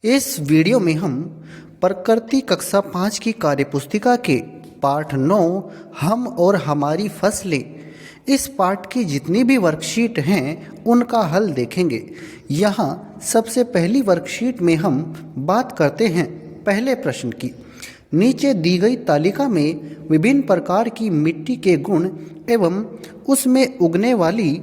इस वीडियो में हम प्रकृति कक्षा 5 की कार्यपुस्तिका के पाठ 9 हम और हमारी फसलें इस पाठ की जितनी भी वर्कशीट हैं उनका हल देखेंगे। यहाँ सबसे पहली वर्कशीट में हम बात करते हैं पहले प्रश्न की। नीचे दी गई तालिका में विभिन्न प्रकार की मिट्टी के गुण एवं उसमें उगने वाली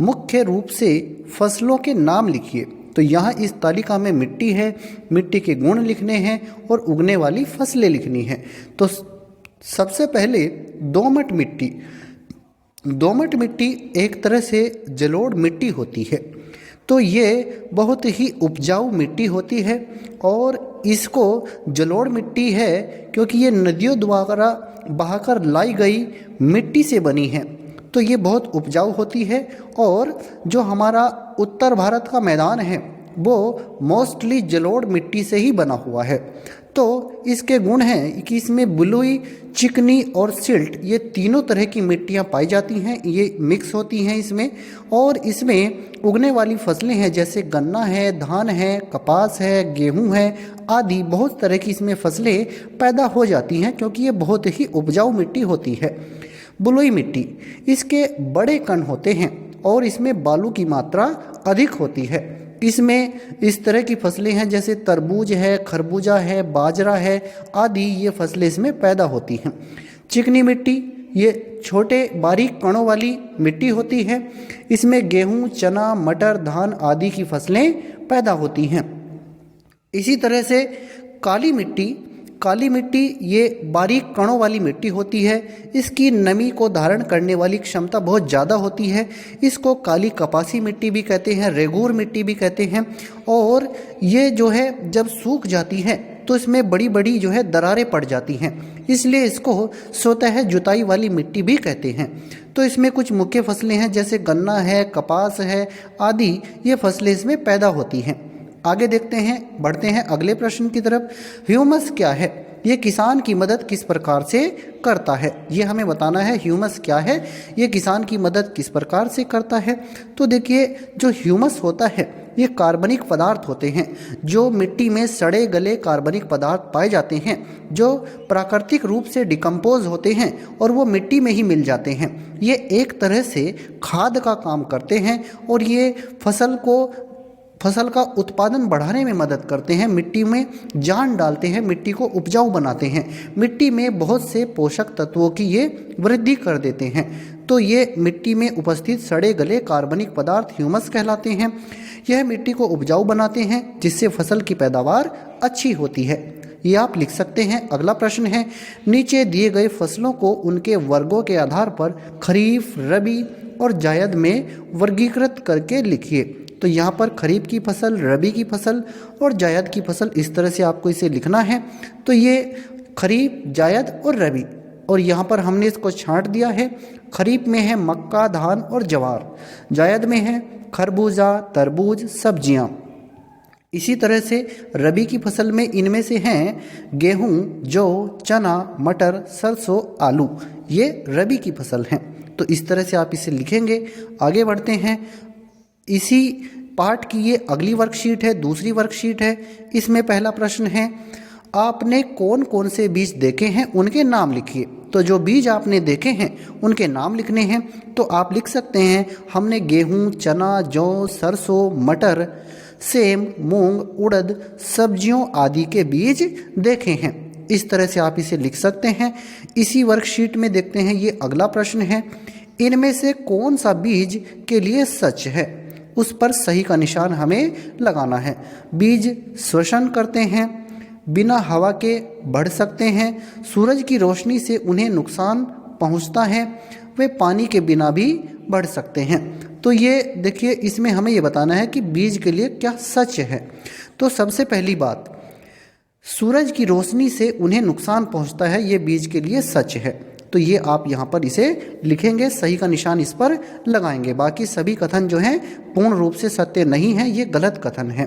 मुख्य रूप से फसलों के नाम लिखिए। तो यहाँ इस तालिका में मिट्टी है, मिट्टी के गुण लिखने हैं और उगने वाली फसलें लिखनी हैं। तो सबसे पहले दोमट मिट्टी। दोमट मिट्टी एक तरह से जलोढ़ मिट्टी होती है। तो ये बहुत ही उपजाऊ मिट्टी होती है और इसको जलोढ़ मिट्टी है क्योंकि ये नदियों द्वारा बहाकर लाई गई मिट्टी से बनी है। तो ये बहुत उपजाऊ होती है और जो हमारा उत्तर भारत का मैदान है वो मोस्टली जलोढ़ मिट्टी से ही बना हुआ है। तो इसके गुण हैं कि इसमें बलुई, चिकनी और सिल्ट ये तीनों तरह की मिट्टियाँ पाई जाती हैं, ये मिक्स होती हैं इसमें। और इसमें उगने वाली फसलें हैं जैसे गन्ना है, धान है, कपास है, गेहूँ है आदि बहुत तरह की इसमें फसलें पैदा हो जाती हैं क्योंकि ये बहुत ही उपजाऊ मिट्टी होती है। बलुई मिट्टी, इसके बड़े कण होते हैं और इसमें बालू की मात्रा अधिक होती है। इसमें इस तरह की फसलें हैं जैसे तरबूज है, खरबूजा है, बाजरा है आदि ये फसलें इसमें पैदा होती हैं। चिकनी मिट्टी, ये छोटे बारीक कणों वाली मिट्टी होती है। इसमें गेहूँ, चना, मटर, धान आदि की फसलें पैदा होती हैं। इसी तरह से काली मिट्टी, काली मिट्टी ये बारीक कणों वाली मिट्टी होती है। इसकी नमी को धारण करने वाली क्षमता बहुत ज़्यादा होती है। इसको काली कपासी मिट्टी भी कहते हैं, रेगूर मिट्टी भी कहते हैं। और ये जो है जब सूख जाती है तो इसमें बड़ी बड़ी जो है दरारें पड़ जाती हैं, इसलिए इसको स्वतः जुताई वाली मिट्टी भी कहते हैं। तो इसमें कुछ मुख्य फसलें हैं जैसे गन्ना है, कपास है आदि ये फसलें इसमें पैदा होती हैं। आगे देखते हैं, बढ़ते हैं अगले प्रश्न की तरफ। ह्यूमस क्या है? ये किसान की मदद किस प्रकार से करता है? ये हमें बताना है ह्यूमस क्या है, ये किसान की मदद किस प्रकार से करता है। तो देखिए, जो ह्यूमस होता है ये कार्बनिक पदार्थ होते हैं जो मिट्टी में सड़े गले कार्बनिक पदार्थ पाए जाते हैं जो प्राकृतिक रूप से डिकम्पोज होते हैं और वो मिट्टी में ही मिल जाते हैं। ये एक तरह से खाद का काम करते हैं और ये फसल का उत्पादन बढ़ाने में मदद करते हैं, मिट्टी में जान डालते हैं, मिट्टी को उपजाऊ बनाते हैं, मिट्टी में बहुत से पोषक तत्वों की ये वृद्धि कर देते हैं। तो ये मिट्टी में उपस्थित सड़े गले कार्बनिक पदार्थ ह्यूमस कहलाते हैं। यह मिट्टी को उपजाऊ बनाते हैं जिससे फसल की पैदावार अच्छी होती है। ये आप लिख सकते हैं। अगला प्रश्न है, नीचे दिए गए फसलों को उनके वर्गों के आधार पर खरीफ, रबी और जायद में वर्गीकृत करके लिखिए। तो यहाँ पर खरीफ की फसल, रबी की फसल और जायद की फसल इस तरह से आपको इसे लिखना है। तो ये खरीफ, जायद और रबी, और यहाँ पर हमने इसको छांट दिया है। खरीफ में है मक्का, धान और ज्वार, जायद में है खरबूजा, तरबूज, सब्जियाँ। इसी तरह से रबी की फसल में इनमें से हैं गेहूँ, जौ, चना, मटर, सरसों, आलू, ये रबी की फसल हैं। तो इस तरह से आप इसे लिखेंगे। आगे बढ़ते हैं। इसी पाठ की ये अगली वर्कशीट है, दूसरी वर्कशीट है। इसमें पहला प्रश्न है, आपने कौन कौन से बीज देखे हैं उनके नाम लिखिए। तो जो बीज आपने देखे हैं उनके नाम लिखने हैं। तो आप लिख सकते हैं, हमने गेहूँ, चना, जौ, सरसों, मटर, सेम, मूंग, उड़द, सब्जियों आदि के बीज देखे हैं। इस तरह से आप इसे लिख सकते हैं। इसी वर्कशीट में देखते हैं, ये अगला प्रश्न है, इनमें से कौन सा बीज के लिए सच है, उस पर सही का निशान हमें लगाना है। बीज श्वसन करते हैं, बिना हवा के बढ़ सकते हैं, सूरज की रोशनी से उन्हें नुकसान पहुंचता है, वे पानी के बिना भी बढ़ सकते हैं। तो ये देखिए, इसमें हमें ये बताना है कि बीज के लिए क्या सच है। तो सबसे पहली बात, सूरज की रोशनी से उन्हें नुकसान पहुंचता है, ये बीज के लिए सच है। तो ये आप यहाँ पर इसे लिखेंगे, सही का निशान इस पर लगाएंगे। बाकी सभी कथन जो हैं पूर्ण रूप से सत्य नहीं है, ये गलत कथन है।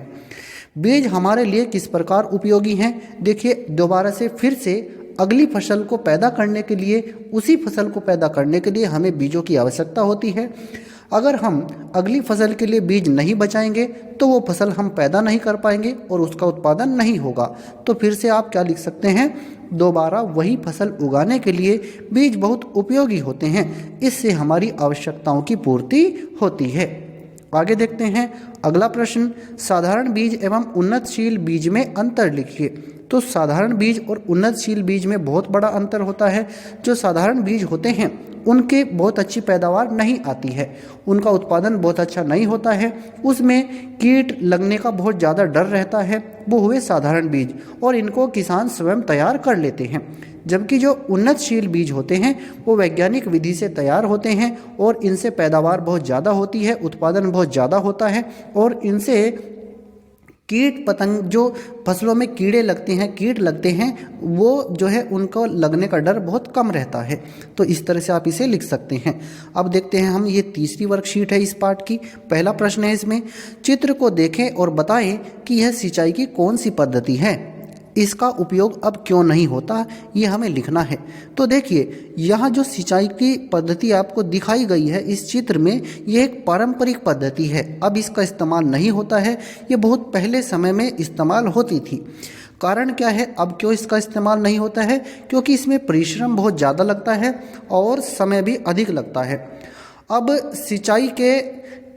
बीज हमारे लिए किस प्रकार उपयोगी हैं? देखिए, दोबारा से फिर से अगली फसल को पैदा करने के लिए, उसी फसल को पैदा करने के लिए हमें बीजों की आवश्यकता होती है। अगर हम अगली फसल के लिए बीज नहीं बचाएंगे तो वो फसल हम पैदा नहीं कर पाएंगे और उसका उत्पादन नहीं होगा। तो फिर से आप क्या लिख सकते हैं, दोबारा वही फसल उगाने के लिए बीज बहुत उपयोगी होते हैं, इससे हमारी आवश्यकताओं की पूर्ति होती है। आगे देखते हैं अगला प्रश्न, साधारण बीज एवं उन्नतशील बीज में अंतर लिखिए। तो साधारण बीज और उन्नतशील बीज में बहुत बड़ा अंतर होता है। जो साधारण बीज होते हैं उनके बहुत अच्छी पैदावार नहीं आती है, उनका उत्पादन बहुत अच्छा नहीं होता है, उसमें कीट लगने का बहुत ज़्यादा डर रहता है। वो हुए साधारण बीज और इनको किसान स्वयं तैयार कर लेते हैं। जबकि जो उन्नतशील बीज होते हैं वो वैज्ञानिक विधि से तैयार होते हैं और इनसे पैदावार बहुत ज़्यादा होती है, उत्पादन बहुत ज़्यादा होता है और इनसे कीट पतंग, जो फसलों में कीड़े लगते हैं, कीट लगते हैं, वो जो है उनको लगने का डर बहुत कम रहता है। तो इस तरह से आप इसे लिख सकते हैं। अब देखते हैं हम, ये तीसरी वर्कशीट है इस पाठ की। पहला प्रश्न है इसमें, चित्र को देखें और बताएं कि यह सिंचाई की कौन सी पद्धति है, इसका उपयोग अब क्यों नहीं होता, ये हमें लिखना है। तो देखिए यहाँ जो सिंचाई की पद्धति आपको दिखाई गई है इस चित्र में, ये एक पारंपरिक पद्धति है। अब इसका इस्तेमाल नहीं होता है, ये बहुत पहले समय में इस्तेमाल होती थी। कारण क्या है, अब क्यों इसका इस्तेमाल नहीं होता है? क्योंकि इसमें परिश्रम बहुत ज़्यादा लगता है और समय भी अधिक लगता है। अब सिंचाई के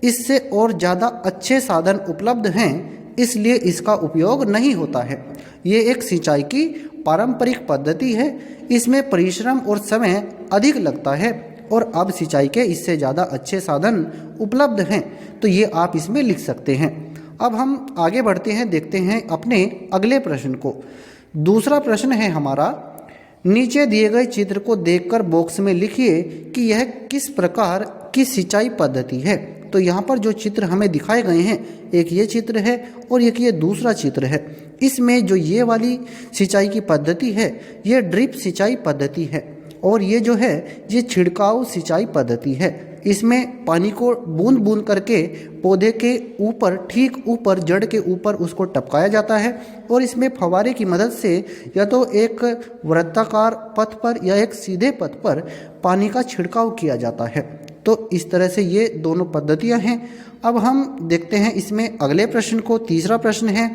इससे और ज़्यादा अच्छे साधन उपलब्ध हैं, इसलिए इसका उपयोग नहीं होता है। ये एक सिंचाई की पारंपरिक पद्धति है, इसमें परिश्रम और समय अधिक लगता है और अब सिंचाई के इससे ज़्यादा अच्छे साधन उपलब्ध हैं, तो ये आप इसमें लिख सकते हैं। अब हम आगे बढ़ते हैं, देखते हैं अपने अगले प्रश्न को। दूसरा प्रश्न है हमारा, नीचे दिए गए चित्र को देखकर बॉक्स में लिखिए कि यह किस प्रकार की सिंचाई पद्धति है। तो यहाँ पर जो चित्र हमें दिखाए गए हैं, एक ये चित्र है और एक ये दूसरा चित्र है। इसमें जो ये वाली सिंचाई की पद्धति है ये ड्रिप सिंचाई पद्धति है और ये जो है ये छिड़काव सिंचाई पद्धति है। इसमें पानी को बूंद बूंद करके पौधे के ऊपर, ठीक ऊपर, जड़ के ऊपर उसको टपकाया जाता है और इसमें फव्वारे की मदद से या तो एक वृत्ताकार पथ पर या एक सीधे पथ पर पानी का छिड़काव किया जाता है। तो इस तरह से ये दोनों पद्धतियां हैं। अब हम देखते हैं इसमें अगले प्रश्न को। तीसरा प्रश्न है,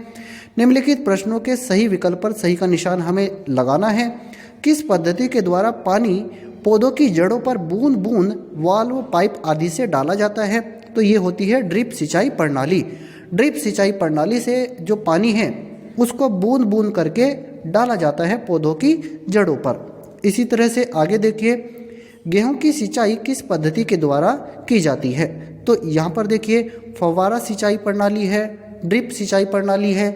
निम्नलिखित प्रश्नों के सही विकल्प पर सही का निशान हमें लगाना है। किस पद्धति के द्वारा पानी पौधों की जड़ों पर बूंद बूंद वाल्व, पाइप आदि से डाला जाता है? तो ये होती है ड्रिप सिंचाई प्रणाली। ड्रिप सिंचाई प्रणाली से जो पानी है उसको बूंद बूंद करके डाला जाता है पौधों की जड़ों पर। इसी तरह से आगे देखिए, गेहूं की सिंचाई किस पद्धति के द्वारा की जाती है? तो यहाँ पर देखिए फव्वारा सिंचाई प्रणाली है, ड्रिप सिंचाई प्रणाली है,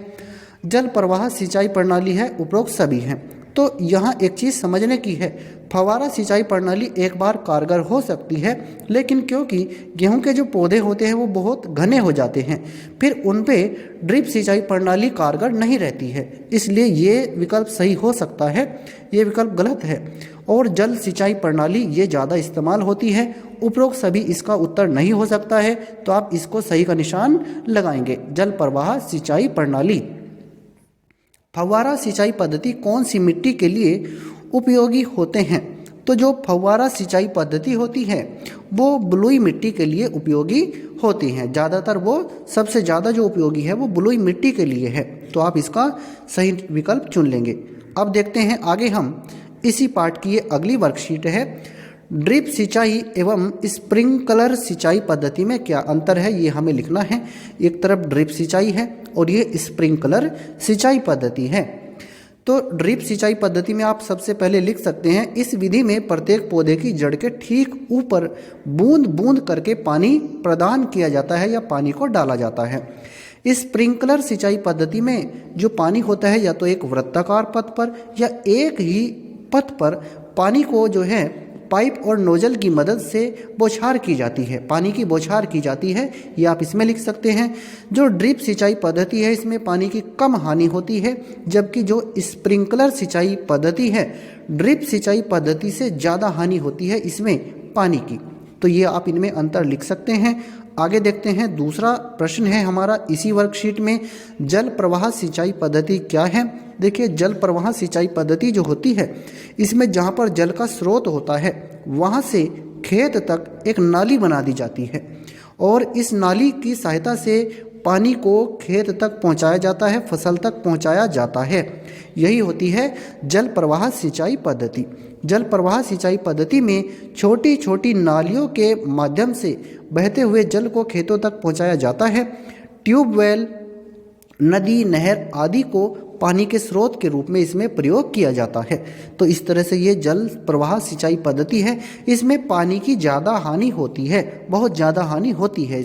जल प्रवाह सिंचाई प्रणाली है, उपरोक्त सभी हैं। तो यहाँ एक चीज़ समझने की है, फव्वारा सिंचाई प्रणाली एक बार कारगर हो सकती है, लेकिन क्योंकि गेहूं के जो पौधे होते हैं वो बहुत घने हो जाते हैं, फिर उन पे ड्रिप सिंचाई प्रणाली कारगर नहीं रहती है, इसलिए ये विकल्प सही हो सकता है, ये विकल्प गलत है। और जल सिंचाई प्रणाली ये ज़्यादा इस्तेमाल होती है, उपरोक्त सभी इसका उत्तर नहीं हो सकता है, तो आप इसको सही का निशान लगाएंगे, जल प्रवाह सिंचाई प्रणाली। फव्वारा सिंचाई पद्धति कौन सी मिट्टी के लिए उपयोगी होते हैं? तो जो फव्वारा सिंचाई पद्धति होती है वो बलुई मिट्टी के लिए उपयोगी होती हैं। ज़्यादातर वो सबसे ज़्यादा जो उपयोगी है वो बलुई मिट्टी के लिए है, तो आप इसका सही विकल्प चुन लेंगे। अब देखते हैं आगे हम इसी पाठ की ये अगली वर्कशीट है, ड्रिप सिंचाई एवं स्प्रिंकलर सिंचाई पद्धति में क्या अंतर है, ये हमें लिखना है। एक तरफ ड्रिप सिंचाई है और ये स्प्रिंकलर सिंचाई पद्धति है। तो ड्रिप सिंचाई पद्धति में आप सबसे पहले लिख सकते हैं, इस विधि में प्रत्येक पौधे की जड़ के ठीक ऊपर बूंद बूंद करके पानी प्रदान किया जाता है या पानी को डाला जाता है। स्प्रिंकलर सिंचाई पद्धति में जो पानी होता है या तो एक वृत्ताकार पथ पर या एक ही पथ पर पानी को जो है पाइप और नोजल की मदद से बौछार की जाती है, पानी की बौछार की जाती है, ये आप इसमें लिख सकते हैं। जो ड्रिप सिंचाई पद्धति है इसमें पानी की कम हानि होती है, जबकि जो स्प्रिंकलर सिंचाई पद्धति है ड्रिप सिंचाई पद्धति से ज़्यादा हानि होती है इसमें पानी की। तो ये आप इनमें अंतर लिख सकते हैं। आगे देखते हैं, दूसरा प्रश्न है हमारा इसी वर्कशीट में, जल प्रवाह सिंचाई पद्धति क्या है? देखिए जल प्रवाह सिंचाई पद्धति जो होती है इसमें जहाँ पर जल का स्रोत होता है वहाँ से खेत तक एक नाली बना दी जाती है और इस नाली की सहायता से पानी को खेत तक पहुंचाया जाता है, फसल तक पहुंचाया जाता है। यही होती है जल प्रवाह सिंचाई पद्धति। जल प्रवाह सिंचाई पद्धति में छोटी छोटी नालियों के माध्यम से बहते हुए जल को खेतों तक पहुंचाया जाता है। ट्यूबवेल, नदी, नहर आदि को पानी के स्रोत के रूप में इसमें प्रयोग किया जाता है। तो इस तरह से ये जल प्रवाह सिंचाई पद्धति है। इसमें पानी की ज़्यादा हानि होती है, बहुत ज़्यादा हानि होती है।